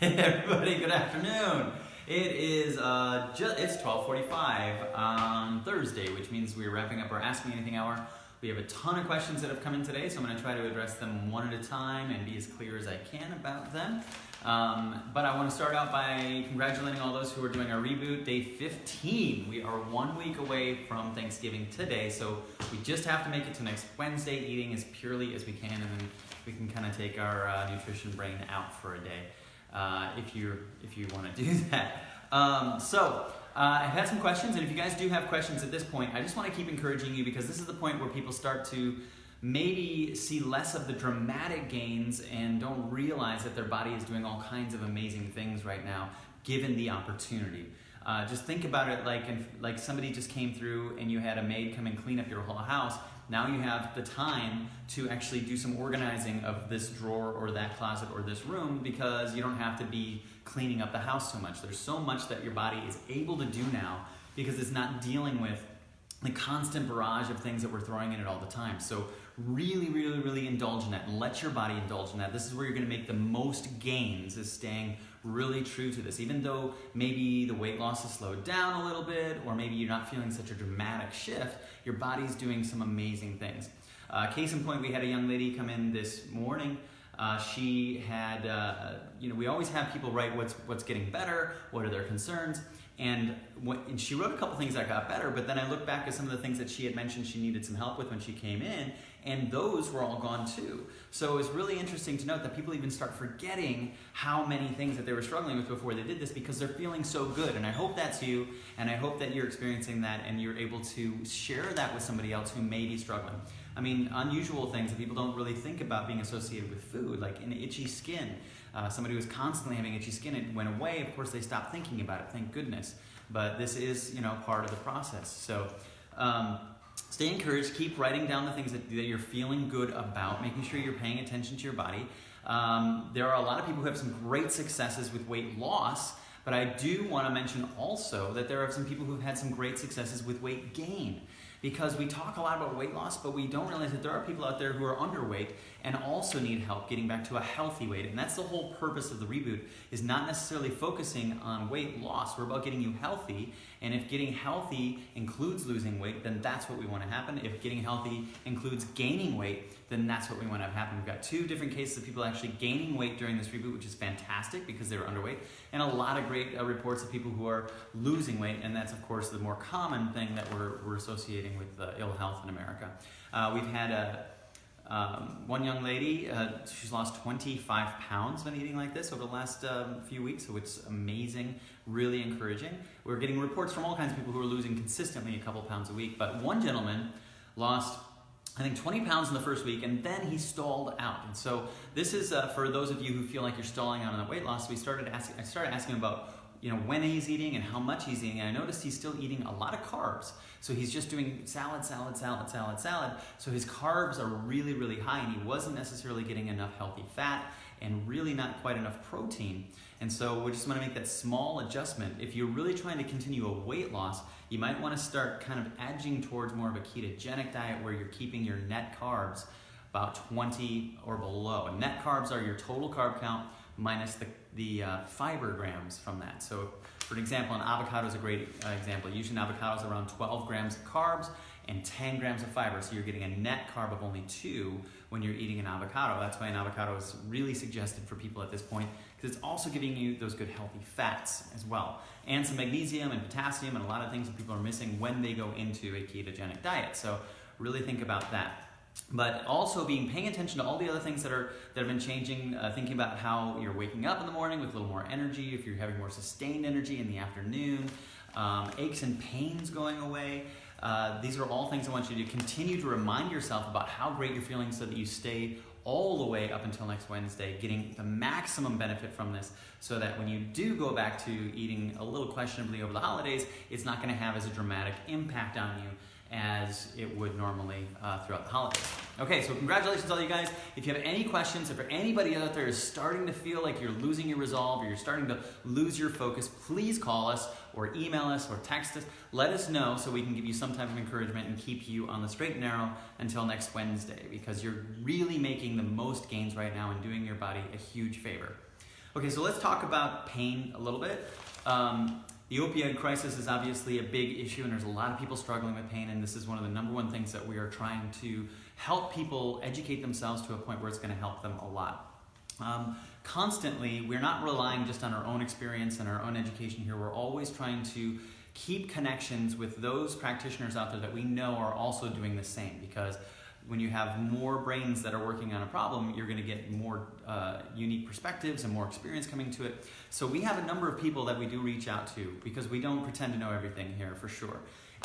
Hey everybody, good afternoon. It is it's 12:45 on Thursday, which means we're wrapping up our Ask Me Anything hour. We have a ton of questions that have come in today, so I'm going to try to address them one at a time and be as clear as I can about them. But I want to start out by congratulating all those who are doing our reboot, day 15. We are 1 week away from Thanksgiving today, so we just have to make it to next Wednesday, eating as purely as we can, and then we can kind of take our nutrition brain out for a day. If you want to do that. I've had some questions, and if you guys do have questions at this point, I just want to keep encouraging you, because this is the point where people start to maybe see less of the dramatic gains and don't realize that their body is doing all kinds of amazing things right now, given the opportunity. Just think about it like somebody just came through and you had a maid come and clean up your whole house. Now you have the time to actually do some organizing of this drawer or that closet or this room, because you don't have to be cleaning up the house so much. There's so much that your body is able to do now because it's not dealing with the constant barrage of things that we're throwing in it all the time. So really indulge in that and let your body indulge in that. This is where you're going to make the most gains, is staying really true to this. Even though maybe the weight loss has slowed down a little bit, or maybe you're not feeling such a dramatic shift, your body's doing some amazing things. Case in point, we had a young lady come in this morning. She had, we always have people write what's getting better, what are their concerns, and she wrote a couple things that got better, but then I looked back at some of the things that she had mentioned she needed some help with when she came in, and those were all gone too. So it's really interesting to note that people even start forgetting how many things that they were struggling with before they did this, because they're feeling so good. And I hope that's you, and I hope that you're experiencing that and you're able to share that with somebody else who may be struggling. I mean, unusual things that people don't really think about being associated with food, like an itchy skin. Somebody who was constantly having itchy skin, it went away. Of course, they stopped thinking about it, thank goodness. But this is, part of the process. So stay encouraged. Keep writing down the things that you're feeling good about, making sure you're paying attention to your body. There are a lot of people who have some great successes with weight loss, but I do want to mention also that there are some people who've had some great successes with weight gain. Because we talk a lot about weight loss, but we don't realize that there are people out there who are underweight and also need help getting back to a healthy weight. And that's the whole purpose of the reboot, is not necessarily focusing on weight loss. We're about getting you healthy. And if getting healthy includes losing weight, then that's what we want to happen. If getting healthy includes gaining weight, then that's what we want to have happen. We've got two different cases of people actually gaining weight during this reboot, which is fantastic because they were underweight, and a lot of great reports of people who are losing weight, and that's, of course, the more common thing that we're associating with ill health in America. We've had one young lady, she's lost 25 pounds when eating like this over the last few weeks, so it's amazing, really encouraging. We're getting reports from all kinds of people who are losing consistently a couple pounds a week, but one gentleman lost, I think, 20 pounds in the first week, and then he stalled out. And so this is for those of you who feel like you're stalling out on that weight loss. I started asking him about when he's eating and how much he's eating, and I noticed he's still eating a lot of carbs. So he's just doing salad. So his carbs are really high, and he wasn't necessarily getting enough healthy fat and really not quite enough protein. And so we just want to make that small adjustment. If you're really trying to continue a weight loss, you might want to start kind of edging towards more of a ketogenic diet where you're keeping your net carbs about 20 or below. And net carbs are your total carb count minus the fiber grams from that. So for example, an avocado is a great example. Usually an avocado is around 12 grams of carbs and 10 grams of fiber. So you're getting a net carb of only 2 when you're eating an avocado. That's why an avocado is really suggested for people at this point, because it's also giving you those good healthy fats as well. And some magnesium and potassium and a lot of things that people are missing when they go into a ketogenic diet. So really think about that. But also paying attention to all the other things that have been changing, thinking about how you're waking up in the morning with a little more energy, if you're having more sustained energy in the afternoon, aches and pains going away. These are all things I want you to continue to remind yourself about how great you're feeling, so that you stay all the way up until next Wednesday, getting the maximum benefit from this, so that when you do go back to eating a little questionably over the holidays, it's not going to have as a dramatic impact on you as it would normally throughout the holidays. Okay, so congratulations all you guys. If you have any questions, if anybody out there is starting to feel like you're losing your resolve or you're starting to lose your focus, please call us or email us or text us. Let us know so we can give you some type of encouragement and keep you on the straight and narrow until next Wednesday, because you're really making the most gains right now and doing your body a huge favor. Okay, so let's talk about pain a little bit. The opioid crisis is obviously a big issue, and there's a lot of people struggling with pain, and this is one of the number one things that we are trying to help people educate themselves to a point where it's going to help them a lot. Constantly, we're not relying just on our own experience and our own education here. We're always trying to keep connections with those practitioners out there that we know are also doing the same, because when you have more brains that are working on a problem, you're going to get more unique perspectives and more experience coming to it. So we have a number of people that we do reach out to, because we don't pretend to know everything here, for sure.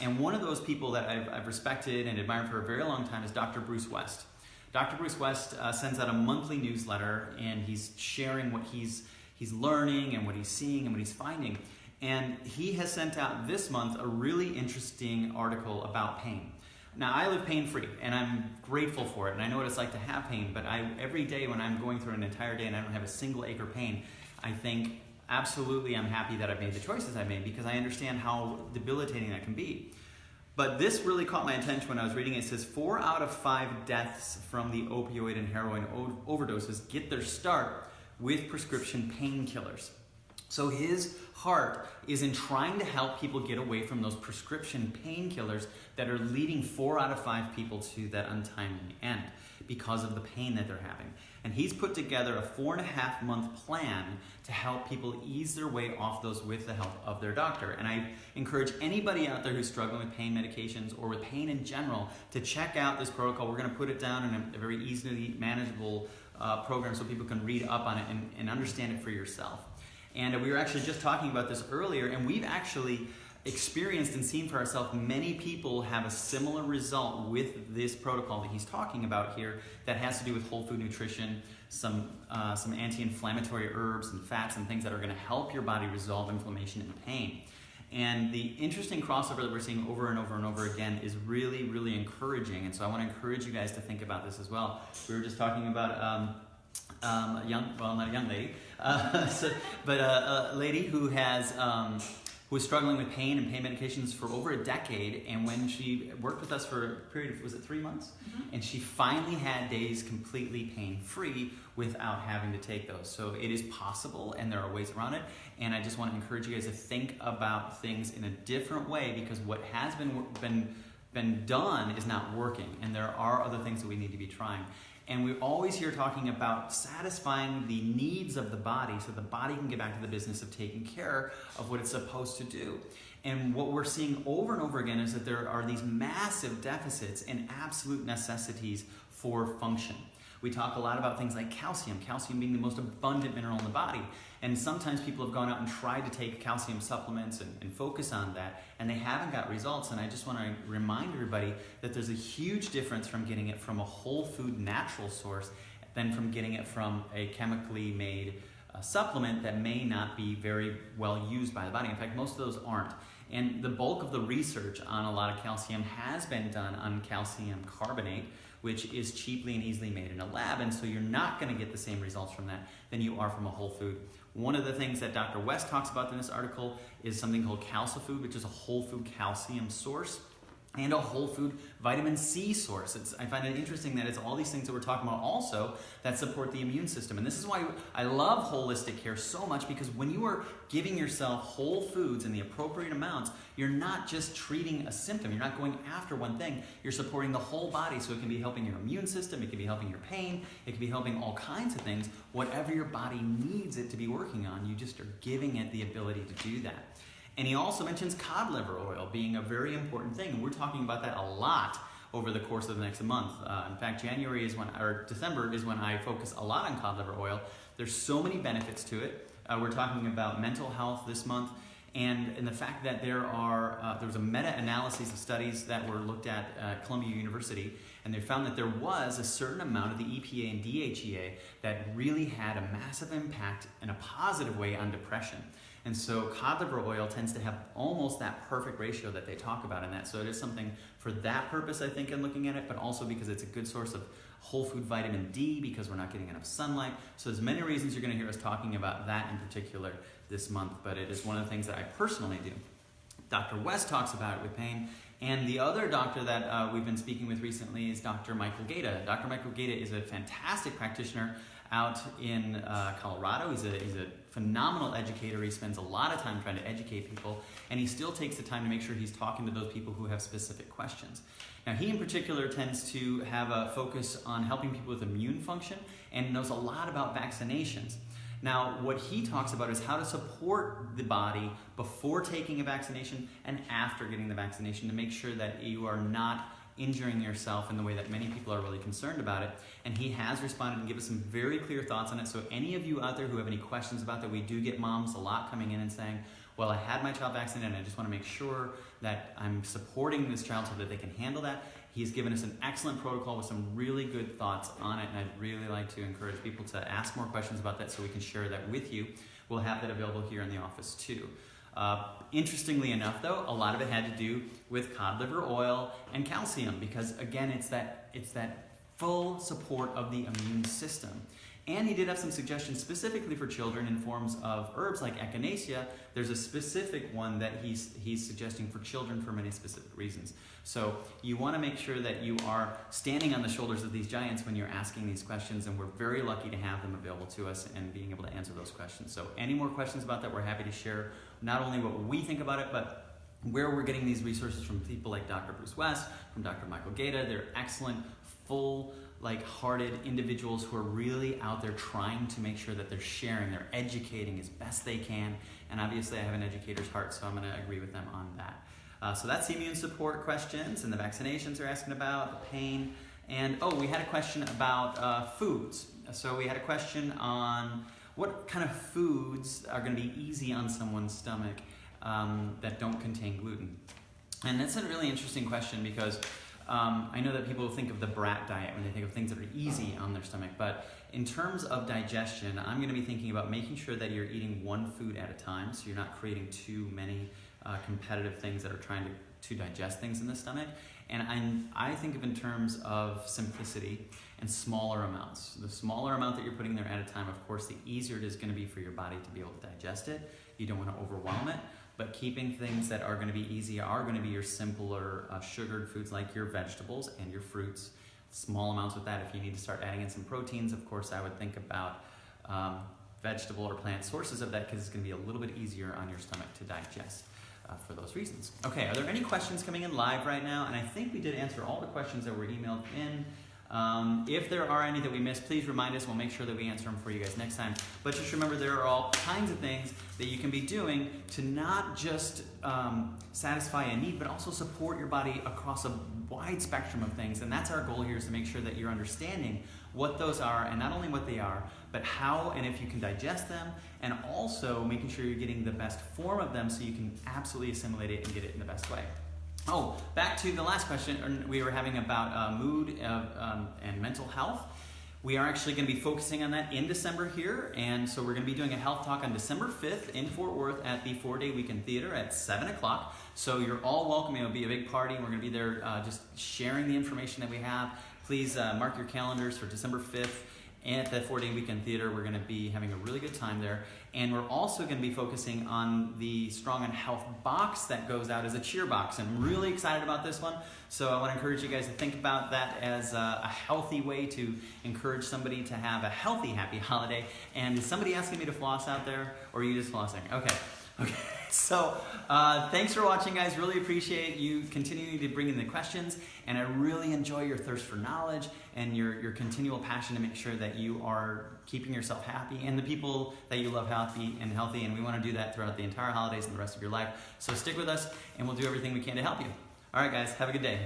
And one of those people that I've respected and admired for a very long time is Dr. Bruce West. Dr. Bruce West sends out a monthly newsletter, and he's sharing what he's learning and what he's seeing and what he's finding. And he has sent out this month a really interesting article about pain. Now, I live pain-free, and I'm grateful for it, and I know what it's like to have pain, but every day when I'm going through an entire day and I don't have a single ache or pain, I think, absolutely, I'm happy that I've made the choices I made, because I understand how debilitating that can be. But this really caught my attention when I was reading it. It says 4 out of 5 deaths from the opioid and heroin overdoses get their start with prescription painkillers. So his heart is in trying to help people get away from those prescription painkillers that are leading 4 out of 5 people to that untimely end because of the pain that they're having. And he's put together a 4.5-month plan to help people ease their way off those with the help of their doctor. And I encourage anybody out there who's struggling with pain medications or with pain in general to check out this protocol. We're going to put it down in a very easily manageable program so people can read up on it and understand it for yourself. And we were actually just talking about this earlier, and we've actually experienced and seen for ourselves many people have a similar result with this protocol that he's talking about here that has to do with whole food nutrition, some anti-inflammatory herbs and fats and things that are going to help your body resolve inflammation and pain. And the interesting crossover that we're seeing over and over and over again is really, really encouraging. And so I want to encourage you guys to think about this as well. We were just talking about not a young lady, but a lady who was struggling with pain and pain medications for over a decade, and when she worked with us for a period of, was it 3 months? Mm-hmm. And she finally had days completely pain-free without having to take those. So it is possible, and there are ways around it, and I just want to encourage you guys to think about things in a different way, because what has been done is not working, and there are other things that we need to be trying. And we're always here talking about satisfying the needs of the body so the body can get back to the business of taking care of what it's supposed to do. And what we're seeing over and over again is that there are these massive deficits in absolute necessities for function. We talk a lot about things like calcium being the most abundant mineral in the body. And sometimes people have gone out and tried to take calcium supplements and focus on that, and they haven't got results. And I just want to remind everybody that there's a huge difference from getting it from a whole food natural source than from getting it from a chemically made supplement that may not be very well used by the body. In fact, most of those aren't. And the bulk of the research on a lot of calcium has been done on calcium carbonate, which is cheaply and easily made in a lab, and so you're not going to get the same results from that than you are from a whole food. One of the things that Dr. West talks about in this article is something called CalciFood, which is a whole food calcium source and a whole food vitamin C source. I find it interesting that it's all these things that we're talking about also that support the immune system. And this is why I love holistic care so much, because when you are giving yourself whole foods in the appropriate amounts, you're not just treating a symptom. You're not going after one thing. You're supporting the whole body, so it can be helping your immune system, it can be helping your pain, it can be helping all kinds of things. Whatever your body needs it to be working on, you just are giving it the ability to do that. And he also mentions cod liver oil being a very important thing. And we're talking about that a lot over the course of the next month. In fact, December is when I focus a lot on cod liver oil. There's so many benefits to it. We're talking about mental health this month, and the fact that there was a meta-analysis of studies that were looked at Columbia University, and they found that there was a certain amount of the EPA and DHEA that really had a massive impact in a positive way on depression. And so cod liver oil tends to have almost that perfect ratio that they talk about in that. So it is something for that purpose, I think, in looking at it, but also because it's a good source of whole food vitamin D, because we're not getting enough sunlight. So there's many reasons you're going to hear us talking about that in particular this month, but it is one of the things that I personally do. Dr. West talks about it with pain, and the other doctor that we've been speaking with recently is Dr. Michael Gaeta. Dr. Michael Gaeta is a fantastic practitioner out in Colorado. He's a phenomenal educator. He spends a lot of time trying to educate people, and he still takes the time to make sure he's talking to those people who have specific questions. Now, he in particular tends to have a focus on helping people with immune function and knows a lot about vaccinations. Now, what he talks about is how to support the body before taking a vaccination and after getting the vaccination to make sure that you are not injuring yourself in the way that many people are really concerned about it. And he has responded and given us some very clear thoughts on it. So any of you out there who have any questions about that, we do get moms a lot coming in and saying, well, I had my child vaccinated and I just want to make sure that I'm supporting this child so that they can handle that. He's given us an excellent protocol with some really good thoughts on it, and I'd really like to encourage people to ask more questions about that so we can share that with you. We'll have that available here in the office too. Interestingly enough, though, a lot of it had to do with cod liver oil and calcium because, again, it's that full support of the immune system. And he did have some suggestions specifically for children in forms of herbs like echinacea. There's a specific one that he's suggesting for children for many specific reasons. So you want to make sure that you are standing on the shoulders of these giants when you're asking these questions, and we're very lucky to have them available to us and being able to answer those questions. So any more questions about that, we're happy to share not only what we think about it, but where we're getting these resources from people like Dr. Bruce West, from Dr. Michael Gaeta. They're excellent, full, hearted individuals who are really out there trying to make sure that they're sharing, they're educating as best they can. And obviously I have an educator's heart, so I'm going to agree with them on that. So that's the immune support questions, and the vaccinations they're asking about, the pain. And we had a question about foods. So we had a question on what kind of foods are going to be easy on someone's stomach that don't contain gluten. And that's a really interesting question because I know that people think of the brat diet when they think of things that are easy on their stomach, but in terms of digestion, I'm going to be thinking about making sure that you're eating one food at a time, so you're not creating too many competitive things that are trying to digest things in the stomach. And I think of in terms of simplicity and smaller amounts. The smaller amount that you're putting there at a time, of course, the easier it is going to be for your body to be able to digest it. You don't want to overwhelm it. But keeping things that are going to be easy are going to be your simpler sugared foods like your vegetables and your fruits. Small amounts with that. If you need to start adding in some proteins, of course, I would think about vegetable or plant sources of that because it's going to be a little bit easier on your stomach to digest for those reasons. Okay, are there any questions coming in live right now? And I think we did answer all the questions that were emailed in. If there are any that we missed, please remind us. We'll make sure that we answer them for you guys next time. But just remember, there are all kinds of things that you can be doing to not just satisfy a need, but also support your body across a wide spectrum of things. And that's our goal here, is to make sure that you're understanding what those are, and not only what they are, but how and if you can digest them, and also making sure you're getting the best form of them so you can absolutely assimilate it and get it in the best way. Back to the last question we were having about mood and mental health. We are actually going to be focusing on that in December here, and so we're going to be doing a health talk on December 5th in Fort Worth at the 4-Day Weekend Theater at 7 o'clock. So you're all welcome. It'll be a big party. We're going to be there just sharing the information that we have. Please mark your calendars for December 5th. And at the 4-Day Weekend Theater, we're going to be having a really good time there. And we're also going to be focusing on the Strong on Health box that goes out as a cheer box. I'm really excited about this one. So I want to encourage you guys to think about that as a healthy way to encourage somebody to have a healthy, happy holiday. And is somebody asking me to floss out there, or are you just flossing? Okay. So thanks for watching, guys. Really appreciate you continuing to bring in the questions, and I really enjoy your thirst for knowledge and your continual passion to make sure that you are keeping yourself happy and the people that you love happy and healthy, and we want to do that throughout the entire holidays and the rest of your life. So stick with us, and we'll do everything we can to help you. All right, guys, have a good day.